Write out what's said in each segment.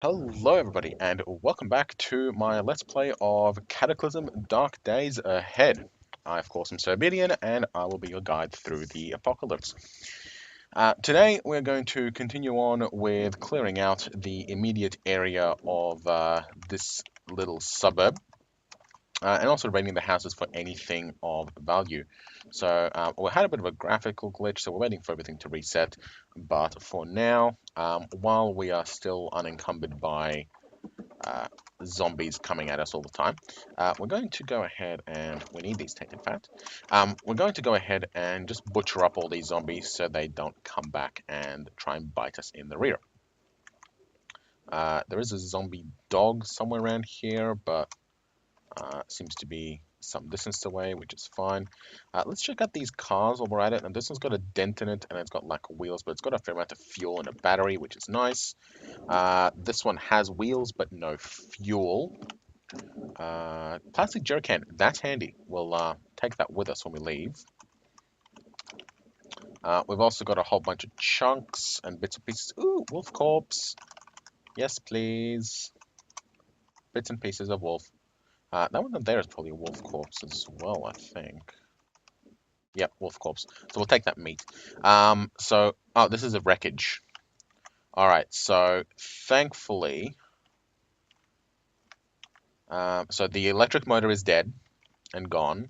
Hello everybody and welcome back to my Let's Play of Cataclysm Dark Days Ahead. I of course am Serbidian and I will be your guide through the apocalypse. Today we're going to continue on with clearing out the immediate area of this little suburb and also raiding the houses for anything of value. So we had a bit of a graphical glitch, so we're waiting for everything to reset. But for now, while we are still unencumbered by uh, zombies coming at us all the time. We're going to go ahead and we need these taken fat. We're going to go ahead and just butcher up all these zombies so they don't come back and try and bite us in the rear. There is a zombie dog somewhere around here, but seems to be some distance away, which is fine. Let's check out these cars while we're at it. And this one's got a dent in it, and it's got like wheels, but it's got a fair amount of fuel and a battery, which is nice. This one has wheels, but no fuel. Plastic jerrycan, that's handy. We'll take that with us when we leave. We've also got a whole bunch of chunks and bits and pieces. Ooh, wolf corpse. Yes, please. Bits and pieces of wolf. That one there is probably a wolf corpse as well, I think. Yep, wolf corpse. So we'll take that meat. Oh, this is a wreckage. All right, so thankfully, so the electric motor is dead and gone.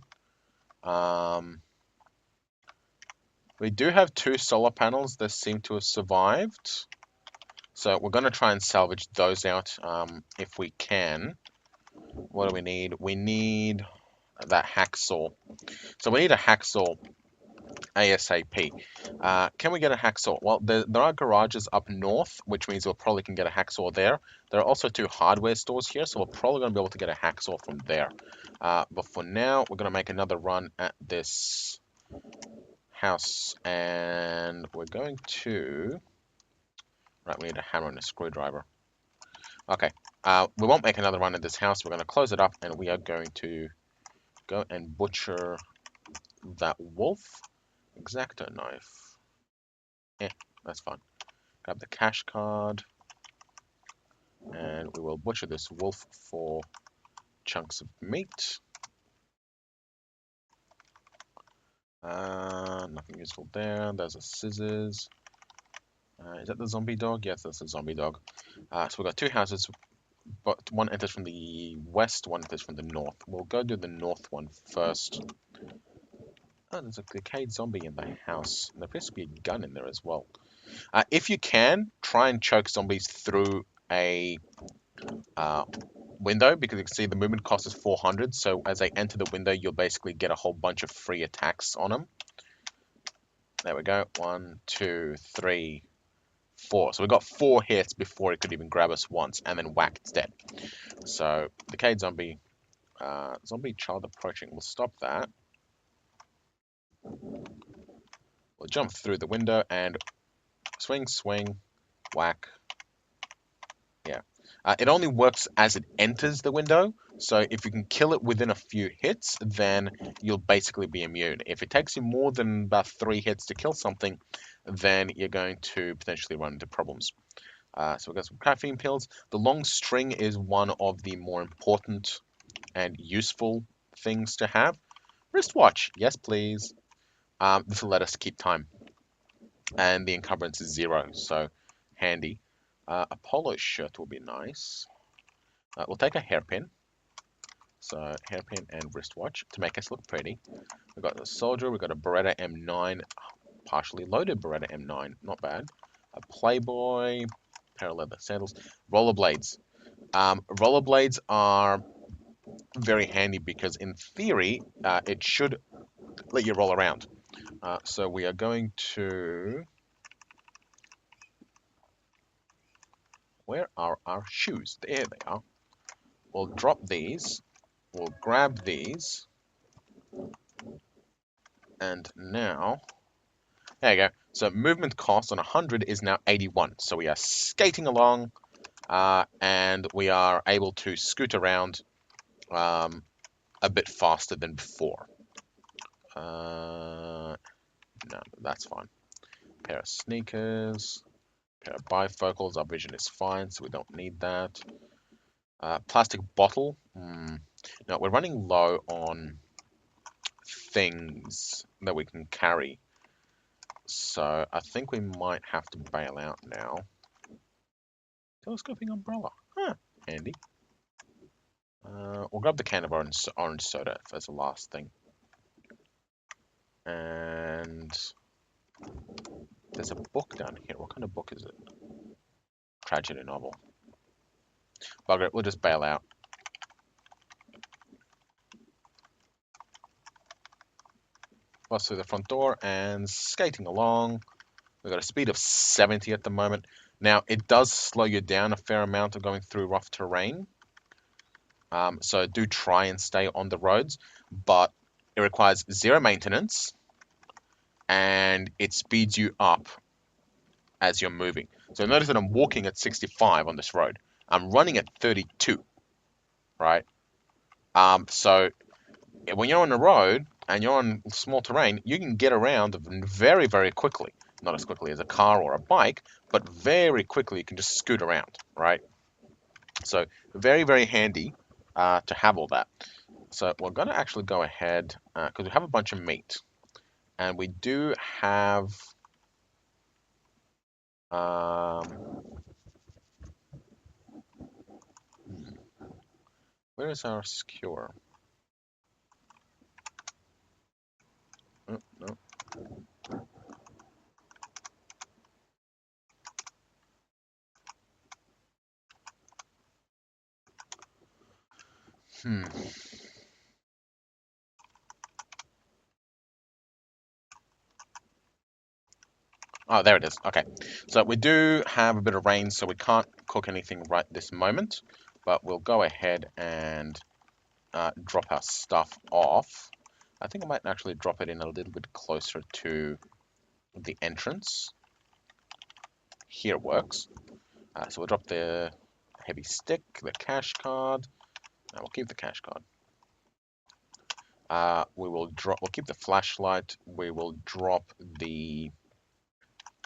Um, we do have two solar panels that seem to have survived. So we're going to try and salvage those out if we can. What do we need? We need that hacksaw. So we need a hacksaw ASAP. Can we get a hacksaw? Well, there are garages up north, which means we probably can get a hacksaw there. There are also two hardware stores here, so we're probably going to be able to get a hacksaw from there. But for now, we're going to make another run at this house, and we're going to... Right, we need a hammer and a screwdriver. Okay, we won't make another run at this house. We're going to close it up, and we are going to go and butcher that wolf. Exacto knife. Yeah, that's fine. Grab the cash card, and we will butcher this wolf for chunks of meat. Nothing useful there. There's a scissors. Is that the zombie dog? Yes, that's a zombie dog. So we've got two houses, but one enters from the west, one enters from the north. We'll go do the north one first. Oh, there's a decayed zombie in the house. And there appears to be a gun in there as well. If you can, try and choke zombies through a uh, window, because you can see the movement cost is 400. So as they enter the window, you'll basically get a whole bunch of free attacks on them. There we go. 1, 2, 3, 4. So we got 4 hits before it could even grab us once, and then whack, it's dead. So decayed zombie, zombie child approaching. We'll stop that. We'll jump through the window and swing, swing, whack. Yeah. It only works as it enters the window, so if you can kill it within a few hits, then you'll basically be immune. If it takes you more than about 3 hits to kill something, then you're going to potentially run into problems. So we've got some caffeine pills. The long string is one of the more important and useful things to have. Wristwatch, yes please. This will let us keep time. And the encumbrance is 0, so handy. A polo shirt will be nice. We'll take a hairpin. So hairpin and wristwatch to make us look pretty. We've got a soldier, we've got a Beretta M9, partially loaded Beretta M9, not bad. A Playboy, pair of leather sandals, rollerblades. Rollerblades are very handy because in theory, it should let you roll around. So we are going to... Where are our shoes? There they are. We'll drop these. We'll grab these. And now... There you go. So movement cost on 100 is now 81. So we are skating along, and we are able to scoot around a bit faster than before. No, that's fine. Pair of sneakers. Pair of bifocals. Our vision is fine, so we don't need that. Plastic bottle. No, we're running low on things that we can carry. So I think we might have to bail out now. Telescoping umbrella. Huh, handy. We'll grab the can of orange soda as the last thing. And there's a book down here. What kind of book is it? Tragedy novel. Bugger it, we'll just bail out. Bust through the front door and skating along. We've got a speed of 70 at the moment. Now, it does slow you down a fair amount of going through rough terrain. So do try and stay on the roads, but it requires zero maintenance and it speeds you up as you're moving. So notice that I'm walking at 65 on this road. I'm running at 32, right? So when you're on the road and you're on small terrain, you can get around very, very quickly. Not as quickly as a car or a bike, but very quickly you can just scoot around, right? So very, very handy to have all that. So we're going to actually go ahead, because we have a bunch of meat. And we do have... where is our skewer? Oh, no. Oh, there it is. Okay. So we do have a bit of rain, so we can't cook anything right this moment. But we'll go ahead and drop our stuff off. I think I might actually drop it in a little bit closer to the entrance. Here works. So we'll drop the heavy stick, the cash card. We'll keep the cash card. We'll keep the flashlight. We will drop the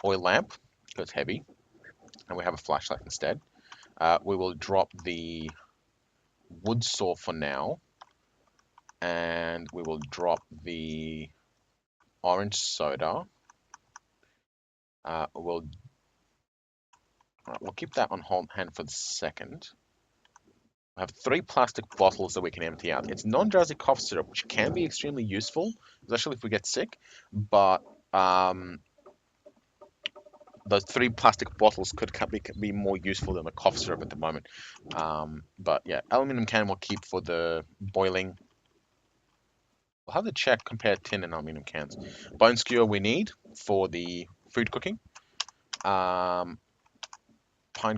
oil lamp because it's heavy, and we have a flashlight instead. We will drop the wood saw for now, and we will drop the orange soda. We'll keep that on hand for the second. We have 3 plastic bottles that we can empty out. It's non-drowsy cough syrup, which can be extremely useful, especially if we get sick. But those 3 plastic bottles could be more useful than the cough syrup at the moment. But yeah, aluminum can we'll keep for the boiling. We'll have to check, compare tin and aluminum cans. Bone skewer we need for the food cooking. Pine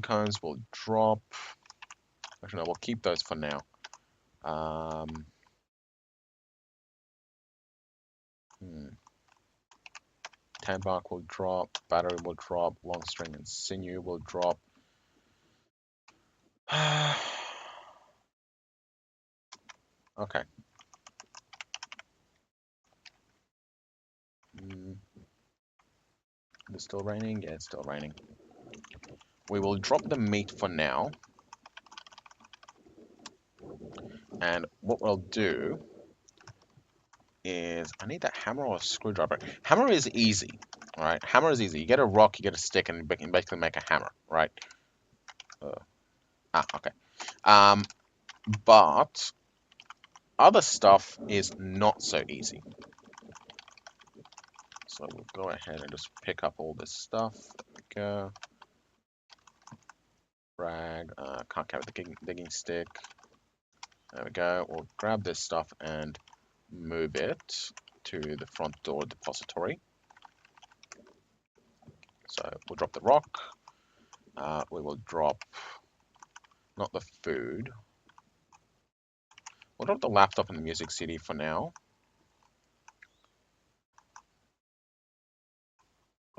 cones will drop. Actually, no, we'll keep those for now. Tan bark will drop. Battery will drop. Long string and sinew will drop. Okay. It's still raining? Yeah, it's still raining. We will drop the meat for now. And what we'll do is, I need that hammer or a screwdriver. Hammer is easy, all right? Hammer is easy. You get a rock, you get a stick, and you can basically make a hammer, right? Okay. But other stuff is not so easy. So we'll go ahead and just pick up all this stuff. There we go. Rag. Can't carry the digging stick. There we go. We'll grab this stuff and move it to the front door depository. So we'll drop the rock. We will drop, not the food. We'll drop the laptop and the music CD for now.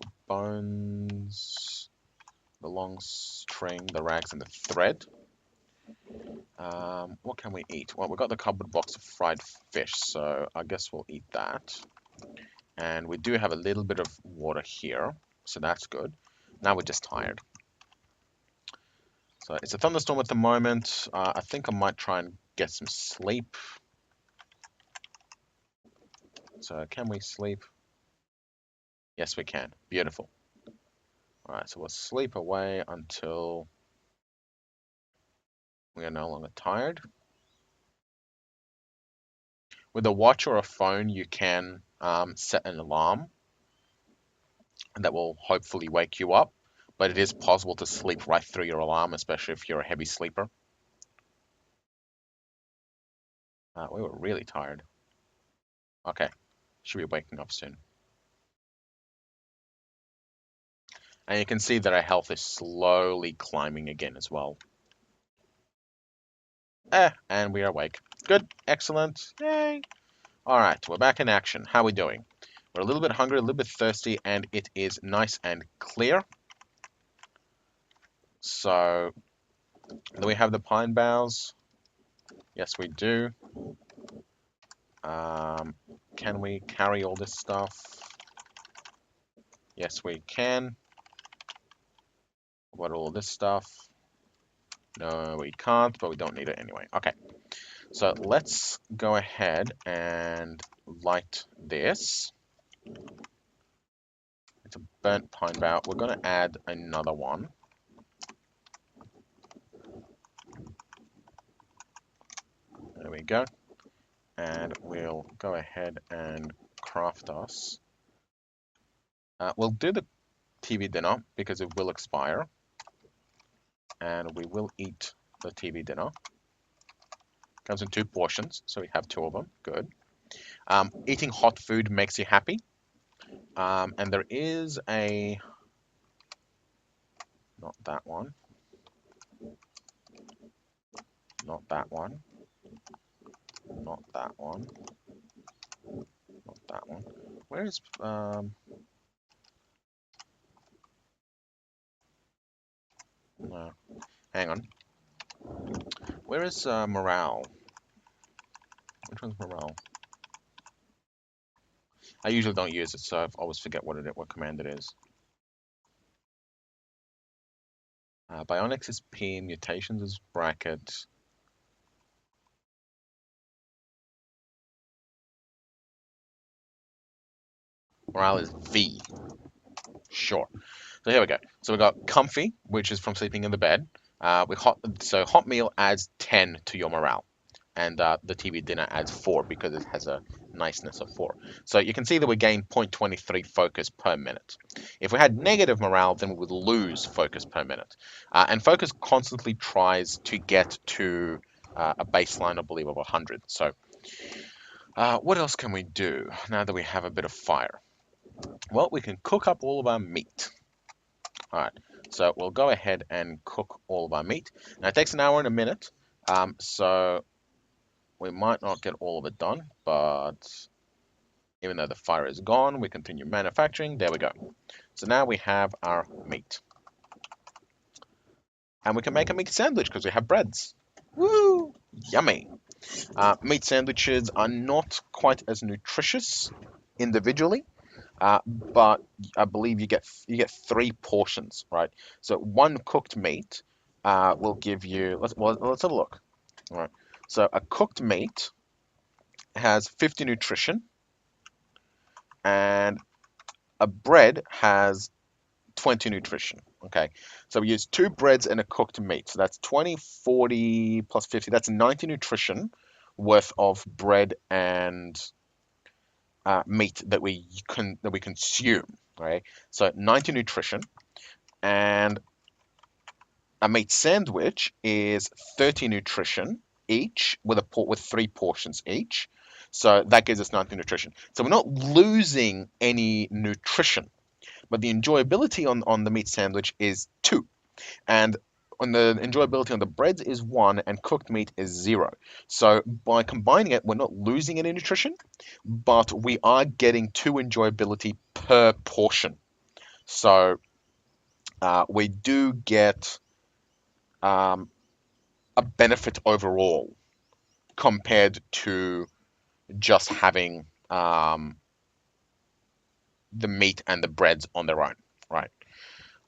The bones, the long string, the rags, and the thread. What can we eat? Well, we've got the cardboard box of fried fish, so I guess we'll eat that. And we do have a little bit of water here, so that's good. Now we're just tired. So it's a thunderstorm at the moment. I think I might try and get some sleep. So can we sleep? Yes, we can. Beautiful. All right, so we'll sleep away until we are no longer tired. With a watch or a phone, you can set an alarm that will hopefully wake you up, but it is possible to sleep right through your alarm, especially if you're a heavy sleeper. We were really tired. Okay, should be waking up soon. And you can see that our health is slowly climbing again as well. And we are awake. Good, excellent, yay. All right, we're back in action. How are we doing? We're a little bit hungry, a little bit thirsty, and it is nice and clear. So, do we have the pine boughs? Yes, we do. Can we carry all this stuff? Yes, we can. What all this stuff? No, we can't, but we don't need it anyway. Okay, so let's go ahead and light this. It's a burnt pine bough. We're going to add another one. There we go. And we'll go ahead and craft us. We'll do the TV dinner because it will expire. And we will eat the TV dinner. Comes in 2 portions, so we have 2 of them. Good. Eating hot food makes you happy. And there is a... Not that one. Not that one. Not that one. Not that one. Where is... No. Hang on. Where is morale? Which one's morale? I usually don't use it, so I always forget what command it is. Bionics is P, mutations is bracket. Morale is V. Sure. So here we go. So we got comfy, which is from sleeping in the bed. So hot meal adds 10 to your morale, and the TV dinner adds 4 because it has a niceness of 4. So you can see that we gain 0.23 focus per minute. If we had negative morale, then we would lose focus per minute. And focus constantly tries to get to a baseline, I believe, of 100. So what else can we do now that we have a bit of fire? Well, we can cook up all of our meat. All right, so we'll go ahead and cook all of our meat. Now it takes an hour and a minute, so we might not get all of it done, but even though the fire is gone, we continue manufacturing. There we go. So now we have our meat. And we can make a meat sandwich because we have breads. Woo! Yummy. Meat sandwiches are not quite as nutritious individually, but I believe you get 3 portions, right? So one cooked meat will give you. Let's have a look. All right. So a cooked meat has 50 nutrition, and a bread has 20 nutrition. Okay. So we use 2 breads and a cooked meat. So that's 20, 40 plus 50. That's 90 nutrition worth of bread and meat that we consume. Right. So 90 nutrition, and a meat sandwich is 30 nutrition each with 3 portions each. So that gives us 90 nutrition. So we're not losing any nutrition, but the enjoyability on the meat sandwich is 2. And on the enjoyability on the breads is 1, and cooked meat is 0. So by combining it, we're not losing any nutrition, but we are getting 2 enjoyability per portion. So we do get um, a benefit overall compared to just having the meat and the breads on their own, right?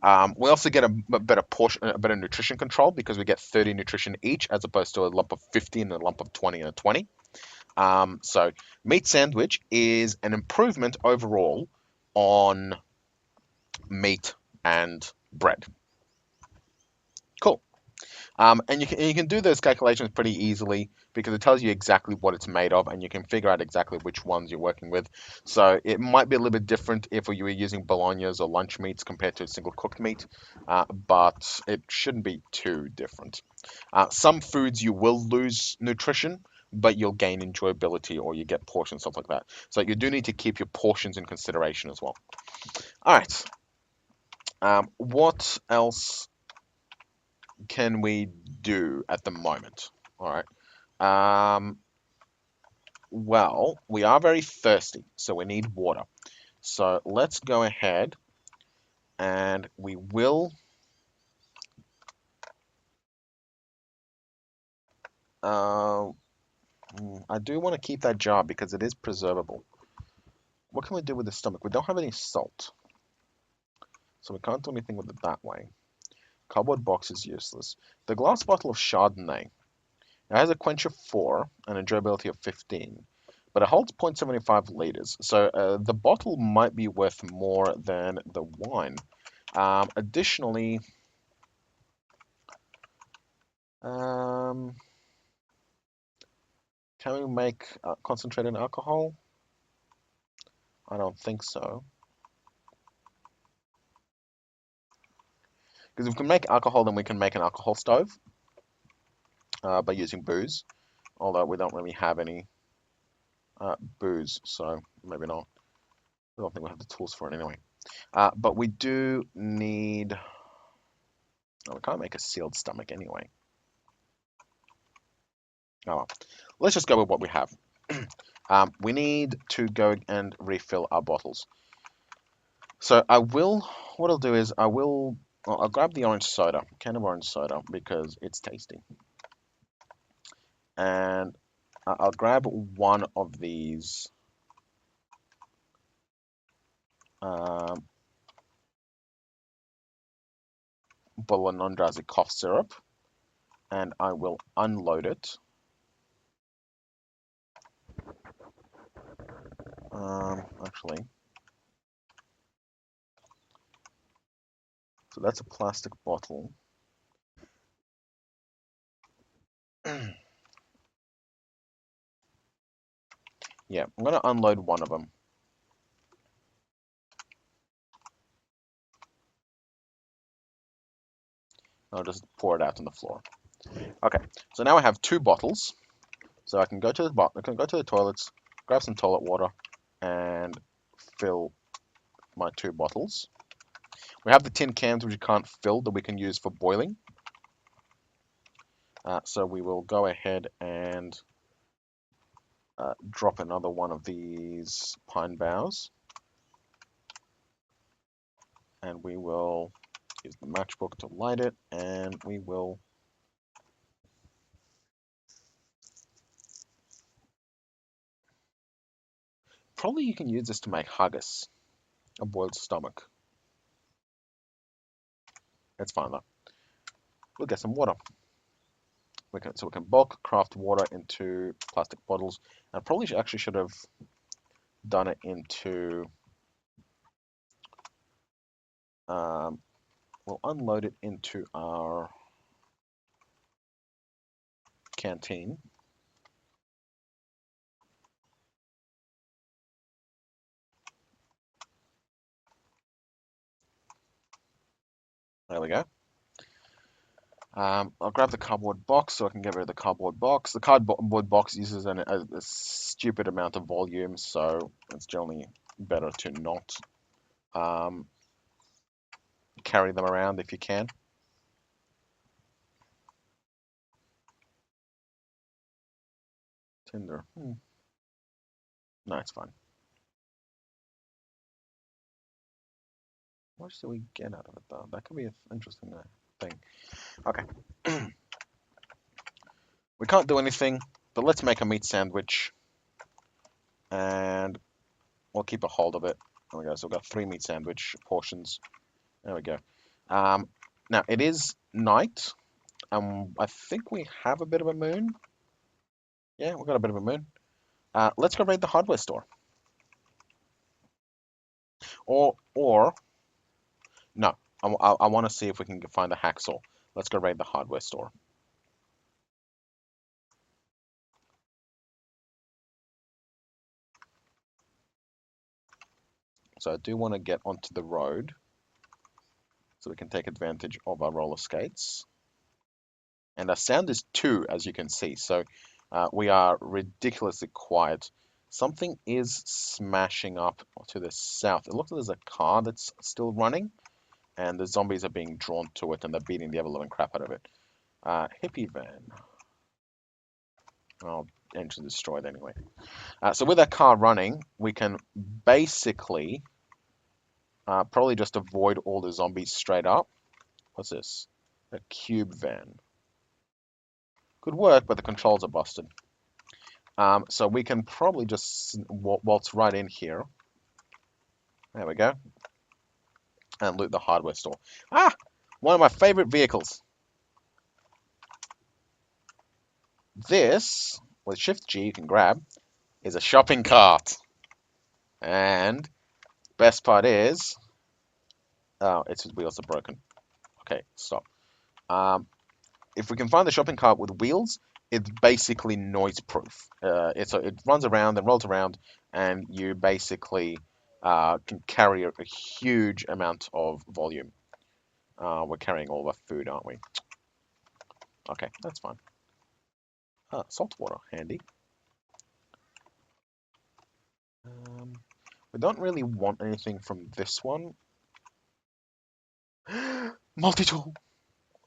We also get a better portion, a better nutrition control because we get 30 nutrition each as opposed to a lump of 50 and a lump of 20 and a 20. So meat sandwich is an improvement overall on meat and bread. Cool. And you can do those calculations pretty easily because it tells you exactly what it's made of, and you can figure out exactly which ones you're working with. So it might be a little bit different if you were using bolognas or lunch meats compared to a single cooked meat, but it shouldn't be too different. Some foods you will lose nutrition, but you'll gain enjoyability or you get portions, stuff like that. So you do need to keep your portions in consideration as well. All right. What else can we do at the moment? All right. Well, we are very thirsty, so we need water. So let's go ahead and we will. Uh, I do want to keep that jar because it is preservable. What can we do with the stomach? We don't have any salt, so we can't do anything with it that way. Cardboard box is useless. The glass bottle of Chardonnay. It has a quench of 4 and a durability of 15, but it holds 0.75 liters, so the bottle might be worth more than the wine. Additionally, um, can we make concentrated alcohol? I don't think so. Because if we can make alcohol, then we can make an alcohol stove by using booze, although we don't really have any booze, so maybe not. I don't think we have the tools for it anyway. But we do need. Oh, we can't make a sealed stomach anyway. Oh well. Let's just go with what we have. We need to go and refill our bottles. So I will. What I'll do is I'll grab the orange soda, can of orange soda, because it's tasty, and I'll grab one of these. Um, Bolonondrazi cough syrup, and I will unload it. Actually, so that's a plastic bottle. Yeah, I'm gonna unload one of them. I'll just pour it out on the floor. Okay, so now I have two bottles. So I can go to I can go to the toilets, grab some toilet water, and fill my two bottles. We have the tin cans which we can't fill that we can use for boiling. So we will go ahead and drop another one of these pine boughs, and we will use the matchbook to light it, and we will. Probably you can use this to make haggis, a boiled stomach. It's fine though. We'll get some water. So we can bulk craft water into plastic bottles. And probably actually should have done it into. Um, we'll unload it into our canteen. There we go. I'll grab the cardboard box so I can get rid of the cardboard box. The cardboard box uses a stupid amount of volume, so it's generally better to not um, carry them around if you can. Tinder. No, it's fine. What should we get out of it though? That could be an interesting thing. Okay. We can't do anything, but let's make a meat sandwich and we'll keep a hold of it. There we go. So we've got 3 meat sandwich portions. There we go. Um, Now it is night. I think we have a bit of a moon. Yeah, we've got a bit of a moon. Let's go raid the hardware store. Or no, I want to see if we can find a hacksaw. Let's go raid the hardware store. So I do want to get onto the road so we can take advantage of our roller skates. And our sound is 2, as you can see. So we are ridiculously quiet. Something is smashing up to the south. It looks like there's a car that's still running, and the zombies are being drawn to it, and they're beating the ever-living crap out of it. Hippie van. Oh, engine destroyed anyway. So with that car running, we can basically probably just avoid all the zombies straight up. What's this? A cube van. Could work, but the controls are busted. So we can probably just waltz right in here. There we go. And loot the hardware store. Ah! One of my favorite vehicles. This, with Shift G you can grab, is a shopping cart. And best part is, oh, its wheels are broken. Okay, stop. Um, if we can find the shopping cart with wheels, it's basically noise proof. It runs around and rolls around, and you basically can carry a huge amount of volume. We're carrying all of our food, aren't we? Okay, that's fine. Salt water, handy. Um, we don't really want anything from this one. Multi-tool!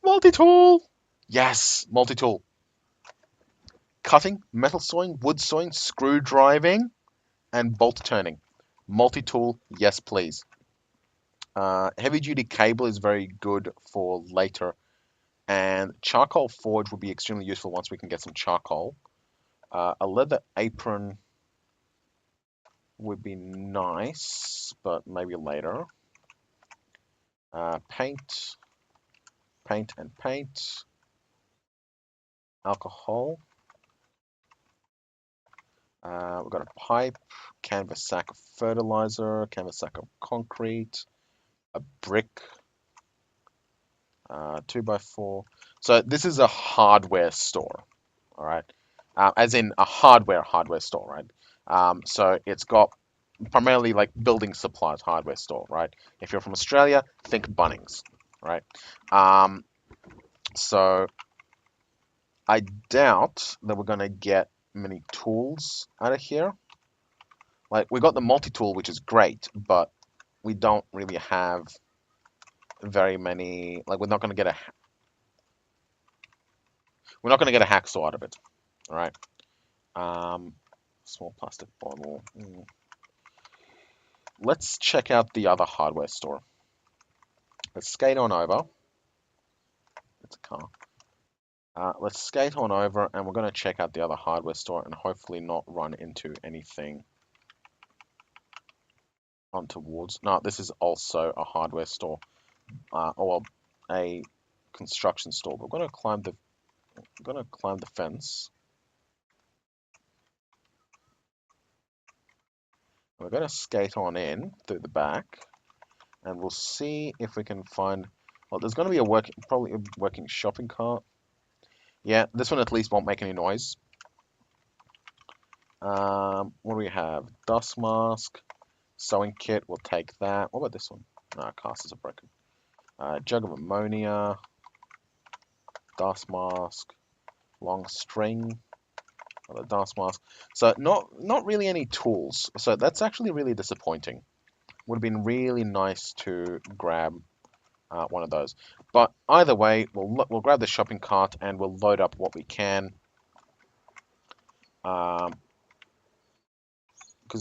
Multi-tool! Yes, multi-tool. Cutting, metal sawing, wood sawing, screw driving, and bolt turning. Multi-tool, yes please. Heavy-duty cable is very good for later, and charcoal forge would be extremely useful once we can get some charcoal. A leather apron would be nice, but maybe later. Paint, paint and paint. Alcohol. We've got a pipe, canvas sack of fertilizer, canvas sack of concrete, a brick, 2x4. So this is a hardware store, all right? As in a hardware store, right? So it's got primarily like building supplies hardware store, right? If you're from Australia, think Bunnings, right? Um, so I doubt that we're gonna get many tools out of here. Like we got the multi-tool, which is great, but we don't really have very many. Like we're not gonna get a hacksaw out of it. All right. Um, Small plastic bottle. Let's check out the other hardware store. Let's skate on over. It's a car. Let's skate on over, and we're gonna check out the other hardware store, and hopefully not run into anything untowards. No, this is also a hardware store, or a construction store. But we're gonna climb the fence. We're gonna skate on in through the back, and we'll see if we can find. Well, there's gonna be probably a working shopping cart. Yeah, this one at least won't make any noise. What do we have? Dust mask, sewing kit. We'll take that. What about this one? No, casters are broken. Jug of ammonia, dust mask, long string, another dust mask. So not really any tools. So that's actually really disappointing. Would have been really nice to grab one of those. But either way, we'll grab the shopping cart and we'll load up what we can. Because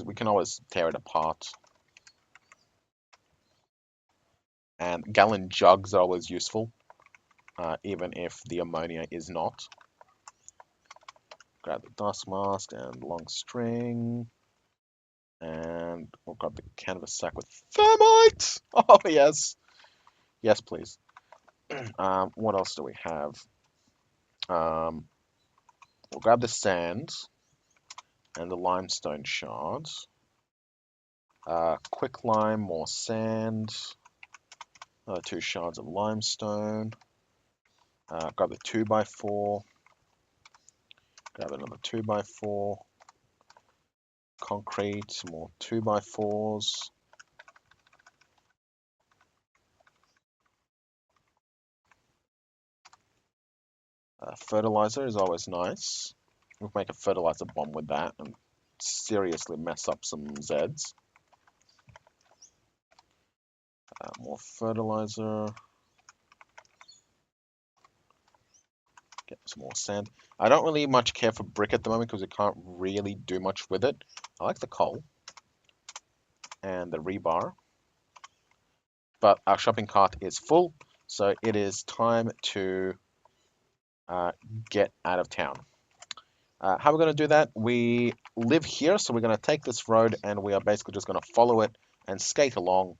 we can always tear it apart. And gallon jugs are always useful, even if the ammonia is not. Grab the dust mask and long string. And we'll grab the canvas sack with thermite! Oh, yes! Yes, please. What else do we have? Um, we'll grab the sand and the limestone shards. Quick lime, more sand. Another 2 shards of limestone. Grab the 2x4. Grab another 2x4. Concrete, more 2x4s. Fertilizer is always nice. We'll make a fertilizer bomb with that and seriously mess up some Zeds. More fertilizer. Get some more sand. I don't really much care for brick at the moment because we can't really do much with it. I like the coal and the rebar. But our shopping cart is full, so it is time to uh, get out of town. How are we going to do that? We live here, so we're going to take this road and we are basically just going to follow it and skate along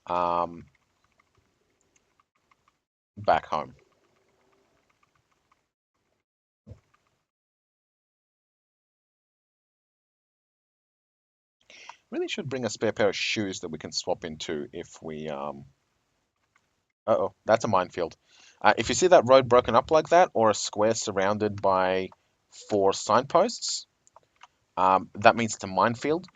um, back home. Really should bring a spare pair of shoes that we can swap into if we. Uh-oh, that's a minefield. If you see that road broken up like that, or a square surrounded by 4 signposts, that means it's a minefield.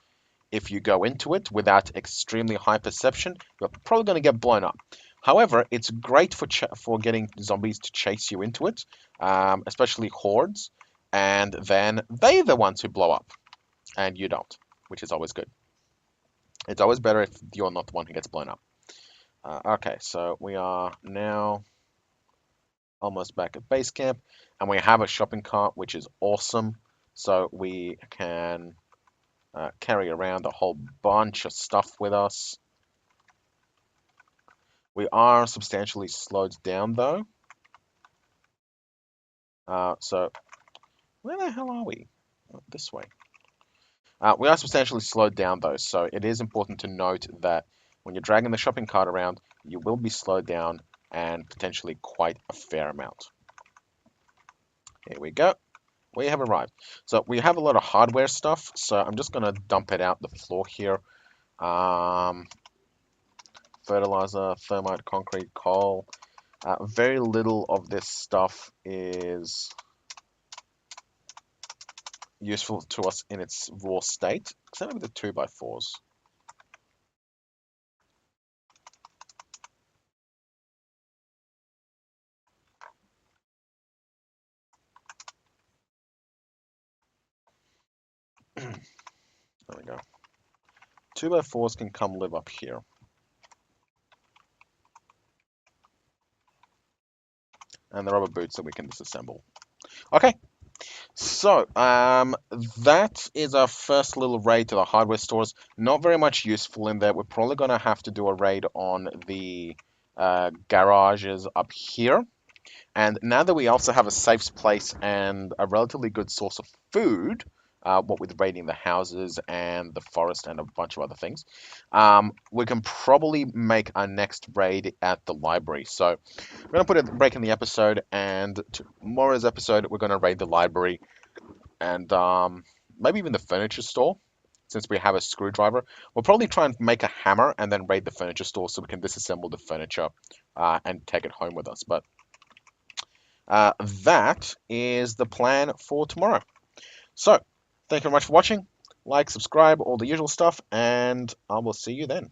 If you go into it without extremely high perception, you're probably going to get blown up. However, it's great for getting zombies to chase you into it, especially hordes, and then they're the ones who blow up, and you don't, which is always good. It's always better if you're not the one who gets blown up. Okay, so we are now almost back at base camp, and we have a shopping cart, which is awesome. So we can carry around a whole bunch of stuff with us. We are substantially slowed down though. So where the hell are we? This way. We are substantially slowed down though, so it is important to note that when you're dragging the shopping cart around, you will be slowed down and potentially quite a fair amount. Here we go. We have arrived. So we have a lot of hardware stuff, so I'm just going to dump it out the floor here. Um, Fertilizer, thermite, concrete, coal. Very little of this stuff is useful to us in its raw state, except with the 2x4s. There we go. 2x4s can come live up here. And the rubber boots that we can disassemble. Okay, so that is our first little raid to the hardware stores. Not very much useful in there. We're probably going to have to do a raid on the garages up here. And now that we also have a safe place and a relatively good source of food, what with raiding the houses and the forest and a bunch of other things, we can probably make our next raid at the library. So we're going to put a break in the episode, and tomorrow's episode, we're going to raid the library and maybe even the furniture store. Since we have a screwdriver, we'll probably try and make a hammer and then raid the furniture store so we can disassemble the furniture and take it home with us. But that is the plan for tomorrow. So, thank you very much for watching. Like, subscribe, all the usual stuff, and I will see you then.